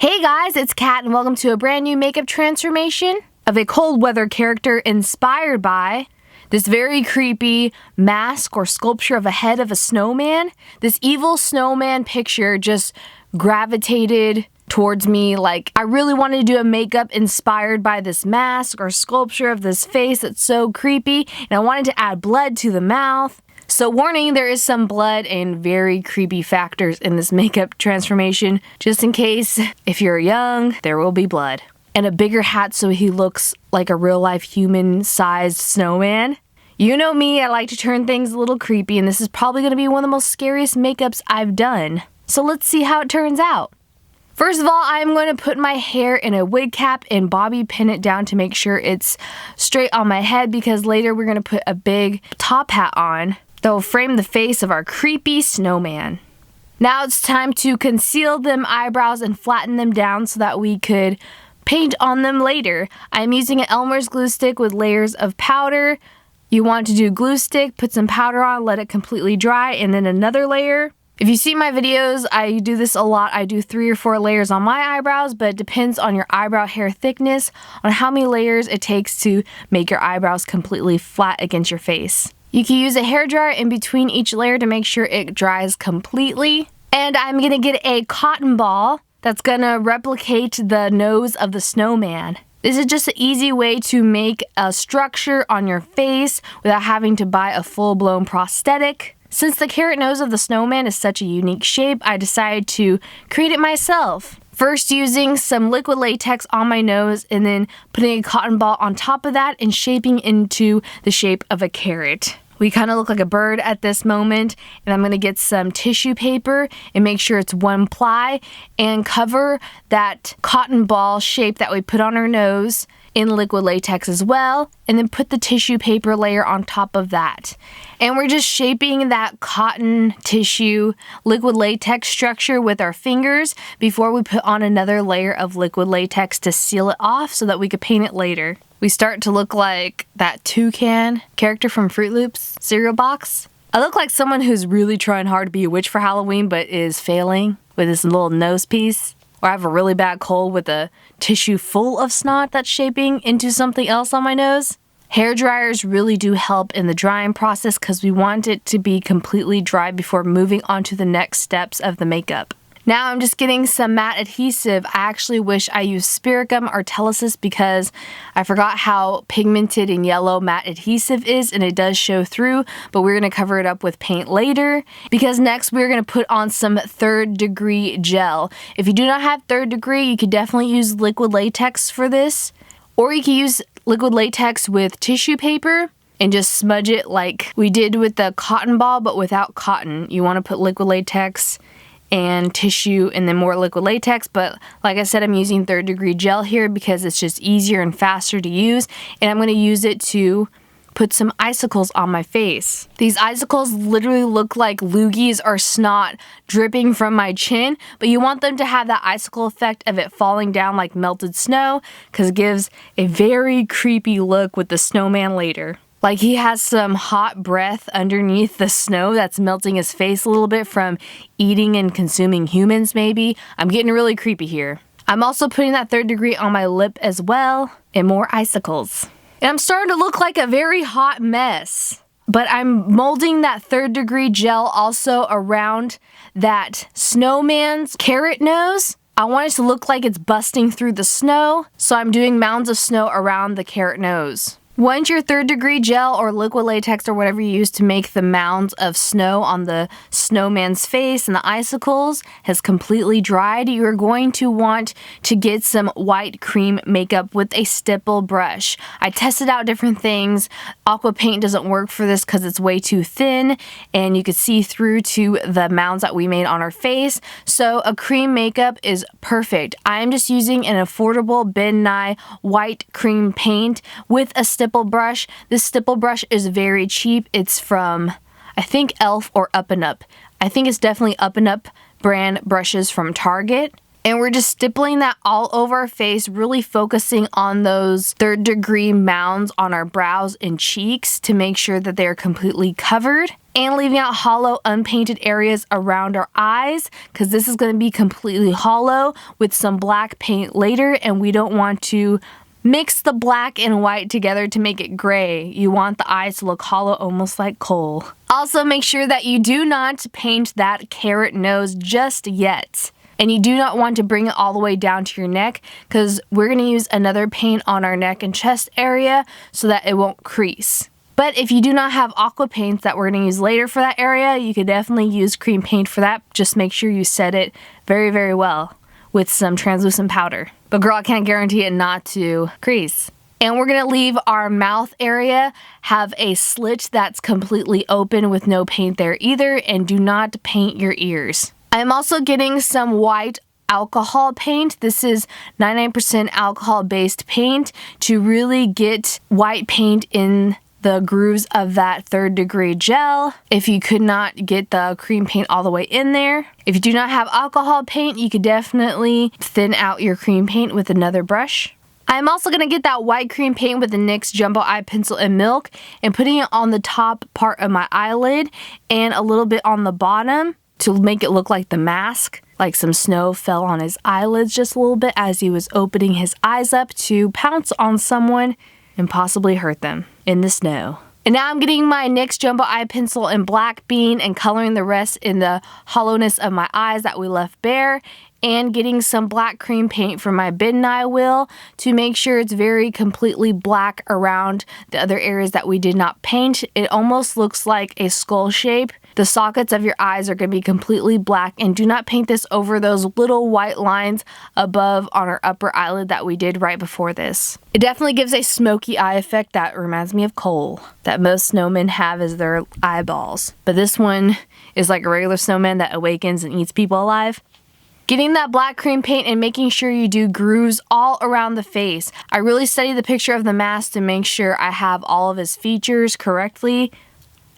Hey guys, it's Kat and welcome to a brand new makeup transformation of a cold weather character inspired by this very creepy mask or sculpture of a head of a snowman. This evil snowman picture just gravitated towards me. Like, I really wanted to do a makeup inspired by this mask or sculpture of this face that's so creepy, and I wanted to add blood to the mouth. So warning, there is some blood and very creepy factors in this makeup transformation. Just in case, if you're young, there will be blood. And a bigger hat so he looks like a real life human-sized snowman. You know me, I like to turn things a little creepy, and this is probably going to be one of the most scariest makeups I've done. So let's see how it turns out. First of all, I'm going to put my hair in a wig cap and bobby pin it down to make sure it's straight on my head, because later we're going to put a big top hat on that will frame the face of our creepy snowman. Now it's time to conceal them eyebrows and flatten them down so that we could paint on them later. I'm using an Elmer's glue stick with layers of powder. You want to do glue stick, put some powder on, let it completely dry, and then another layer. If you see my videos, I do this a lot. I do 3 or 4 layers on my eyebrows, but it depends on your eyebrow hair thickness, on how many layers it takes to make your eyebrows completely flat against your face. You can use a hairdryer in between each layer to make sure it dries completely. And I'm gonna get a cotton ball that's gonna replicate the nose of the snowman. This is just an easy way to make a structure on your face without having to buy a full-blown prosthetic. Since the carrot nose of the snowman is such a unique shape, I decided to create it myself. First using some liquid latex on my nose and then putting a cotton ball on top of that and shaping into the shape of a carrot. We kind of look like a bird at this moment, and I'm going to get some tissue paper and make sure it's 1 ply and cover that cotton ball shape that we put on our nose in liquid latex as well, and then put the tissue paper layer on top of that. And we're just shaping that cotton tissue liquid latex structure with our fingers before we put on another layer of liquid latex to seal it off so that we could paint it later. We start to look like that toucan character from Fruit Loops cereal box. I look like someone who's really trying hard to be a witch for Halloween but is failing with this little nose piece. Or I have a really bad cold with a tissue full of snot that's shaping into something else on my nose. Hair dryers really do help in the drying process because we want it to be completely dry before moving on to the next steps of the makeup. Now I'm just getting some matte adhesive. I actually wish I used spirit gum or telesis because I forgot how pigmented and yellow matte adhesive is, and it does show through, but we're going to cover it up with paint later because next we're going to put on some 3rd degree gel. If you do not have 3rd degree, you could definitely use liquid latex for this, or you can use liquid latex with tissue paper and just smudge it like we did with the cotton ball, but without cotton. You want to put liquid latex and tissue and then more liquid latex, but like I said, I'm using 3rd degree gel here because it's just easier and faster to use, and I'm going to use it to put some icicles on my face. These icicles literally look like loogies or snot dripping from my chin, but you want them to have that icicle effect of it falling down like melted snow because it gives a very creepy look with the snowman later. Like he has some hot breath underneath the snow that's melting his face a little bit from eating and consuming humans maybe. I'm getting really creepy here. I'm also putting that 3rd degree on my lip as well and more icicles. And I'm starting to look like a very hot mess. But I'm molding that 3rd degree gel also around that snowman's carrot nose. I want it to look like it's busting through the snow, so I'm doing mounds of snow around the carrot nose. Once your 3rd degree gel or liquid latex or whatever you use to make the mounds of snow on the snowman's face and the icicles has completely dried, you are going to want to get some white cream makeup with a stipple brush. I tested out different things. Aqua paint doesn't work for this because it's way too thin and you could see through to the mounds that we made on our face. So a cream makeup is perfect. I'm just using an affordable Ben Nye white cream paint with a stipple brush. This stipple brush is very cheap. It's from, I think, e.l.f. or Up and Up. I think it's definitely Up and Up brand brushes from Target. And we're just stippling that all over our face, really focusing on those 3rd degree mounds on our brows and cheeks to make sure that they're completely covered. and leaving out hollow, unpainted areas around our eyes, because this is going to be completely hollow with some black paint later, and we don't want to mix the black and white together to make it gray. You want the eyes to look hollow, almost like coal. Also, make sure that you do not paint that carrot nose just yet. And you do not want to bring it all the way down to your neck, because we're going to use another paint on our neck and chest area so that it won't crease. But if you do not have aqua paints that we're going to use later for that area, you could definitely use cream paint for that. Just make sure you set it very, very well with some translucent powder. But girl, I can't guarantee it not to crease. And we're going to leave our mouth area have a slit that's completely open with no paint there either, and do not paint your ears. I'm also getting some white alcohol paint. This is 99% alcohol-based paint to really get white paint in the grooves of that 3rd degree gel if you could not get the cream paint all the way in there. If you do not have alcohol paint, you could definitely thin out your cream paint with another brush. I'm also going to get that white cream paint with the NYX Jumbo Eye Pencil in Milk and putting it on the top part of my eyelid and a little bit on the bottom to make it look like the mask, like some snow fell on his eyelids just a little bit as he was opening his eyes up to pounce on someone and possibly hurt them in the snow. And now I'm getting my NYX Jumbo Eye Pencil in Black Bean and coloring the rest in the hollowness of my eyes that we left bare, and getting some black cream paint from my bitten eye wheel to make sure it's very completely black around the other areas that we did not paint. It almost looks like a skull shape. The sockets of your eyes are going to be completely black, and do not paint this over those little white lines above on our upper eyelid that we did right before this. It definitely gives a smoky eye effect that reminds me of coal that most snowmen have as their eyeballs. But this one is like a regular snowman that awakens and eats people alive. Getting that black cream paint and making sure you do grooves all around the face. I really studied the picture of the mask to make sure I have all of his features correctly.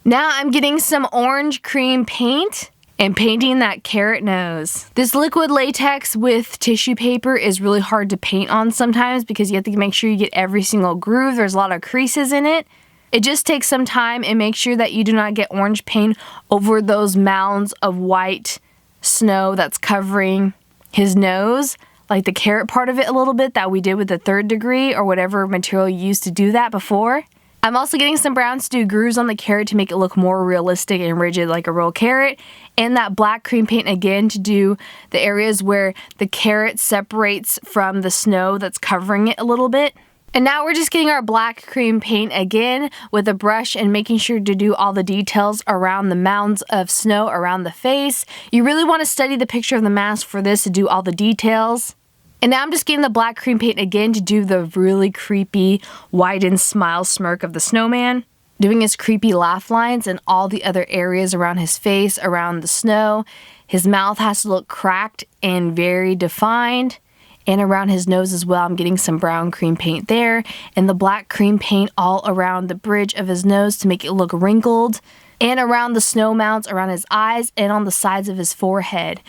Now I'm getting some orange cream paint and painting that carrot nose. This liquid latex with tissue paper is really hard to paint on sometimes because you have to make sure you get every single groove. There's a lot of creases in it. It just takes some time, and make sure that you do not get orange paint over those mounds of white snow that's covering his nose, like the carrot part of it a little bit that we did with the 3rd degree or whatever material you used to do that before. I'm also getting some browns to do grooves on the carrot to make it look more realistic and rigid like a real carrot, and that black cream paint again to do the areas where the carrot separates from the snow that's covering it a little bit. And now we're just getting our black cream paint again with a brush and making sure to do all the details around the mounds of snow around the face. You really want to study the picture of the mask for this to do all the details. And now I'm just getting the black cream paint again to do the really creepy widened smile smirk of the snowman. Doing his creepy laugh lines and all the other areas around his face, around the snow. His mouth has to look cracked and very defined. And around his nose as well, I'm getting some brown cream paint there, and the black cream paint all around the bridge of his nose to make it look wrinkled, and around the snow mounds around his eyes and on the sides of his forehead.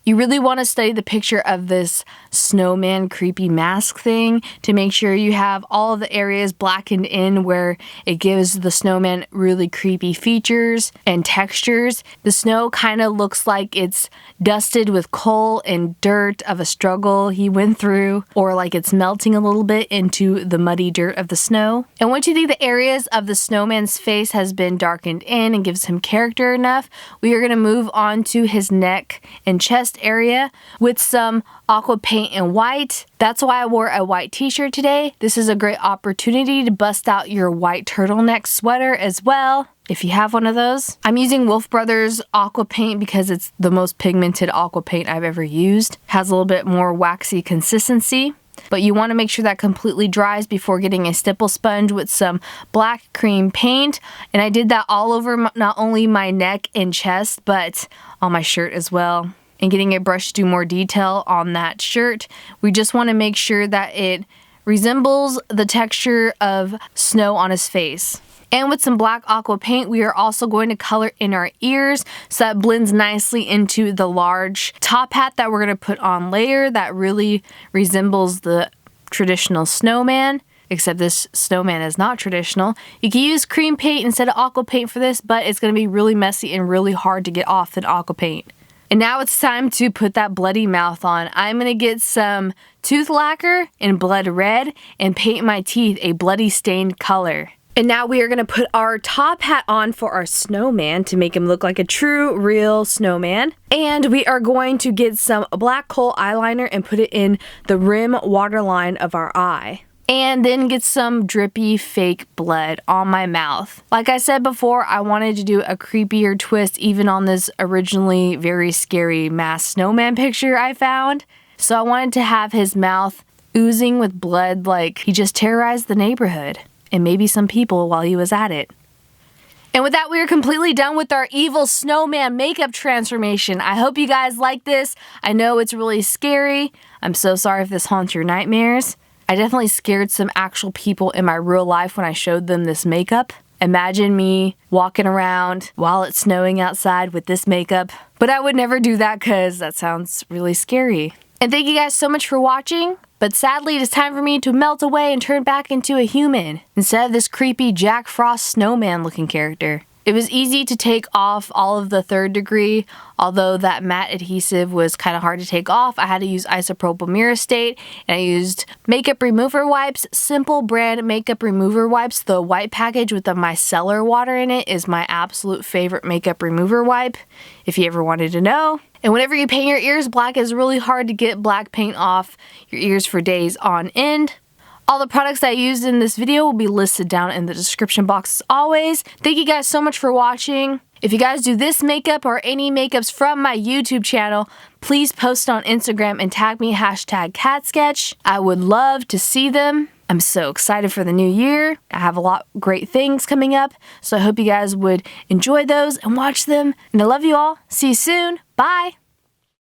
You really want to study the picture of this snowman creepy mask thing to make sure you have all of the areas blackened in where it gives the snowman really creepy features and textures. The snow kind of looks like it's dusted with coal and dirt of a struggle he went through, or like it's melting a little bit into the muddy dirt of the snow. And once you think the areas of the snowman's face has been darkened in and gives him character enough, we are going to move on to his neck and chest area with some aqua paint in white. That's why I wore a white t-shirt today. This is a great opportunity to bust out your white turtleneck sweater as well, if you have one of those. I'm using Wolf Brothers aqua paint because it's the most pigmented aqua paint I've ever used. Has a little bit more waxy consistency. But you want to make sure that completely dries before getting a stipple sponge with some black cream paint. And I did that all over not only my neck and chest, but on my shirt as well. And getting a brush to do more detail on that shirt. We just want to make sure that it resembles the texture of snow on his face. And with some black aqua paint, we are also going to color in our ears so that blends nicely into the large top hat that we're going to put on later that really resembles the traditional snowman. except this snowman is not traditional. You can use cream paint instead of aqua paint for this, but it's going to be really messy and really hard to get off than aqua paint. And now it's time to put that bloody mouth on. I'm going to get some tooth lacquer in blood red and paint my teeth a bloody stained color. And now we are going to put our top hat on for our snowman to make him look like a true, real snowman. And we are going to get some black kohl eyeliner and put it in the rim waterline of our eye. And then get some drippy fake blood on my mouth. Like I said before, I wanted to do a creepier twist even on this originally very scary masked snowman picture I found. So I wanted to have his mouth oozing with blood like he just terrorized the neighborhood. And maybe some people while he was at it. And with that, we are completely done with our evil snowman makeup transformation. I hope you guys like this. I know it's really scary. I'm so sorry if this haunts your nightmares. I definitely scared some actual people in my real life when I showed them this makeup. Imagine me walking around while it's snowing outside with this makeup. But I would never do that because that sounds really scary. And thank you guys so much for watching. But sadly, it is time for me to melt away and turn back into a human instead of this creepy Jack Frost snowman looking character. It was easy to take off all of the 3rd degree, although that matte adhesive was kind of hard to take off. I had to use isopropyl myricate, and I used makeup remover wipes, Simple brand makeup remover wipes. The white package with the micellar water in it is my absolute favorite makeup remover wipe, if you ever wanted to know. And whenever you paint your ears black, it's really hard to get black paint off your ears for days on end. All the products that I used in this video will be listed down in the description box as always. Thank you guys so much for watching. If you guys do this makeup or any makeups from my YouTube channel, please post on Instagram and tag me #katsketch. I would love to see them. I'm so excited for the new year. I have a lot of great things coming up, so I hope you guys would enjoy those and watch them. And I love you all. See you soon. Bye.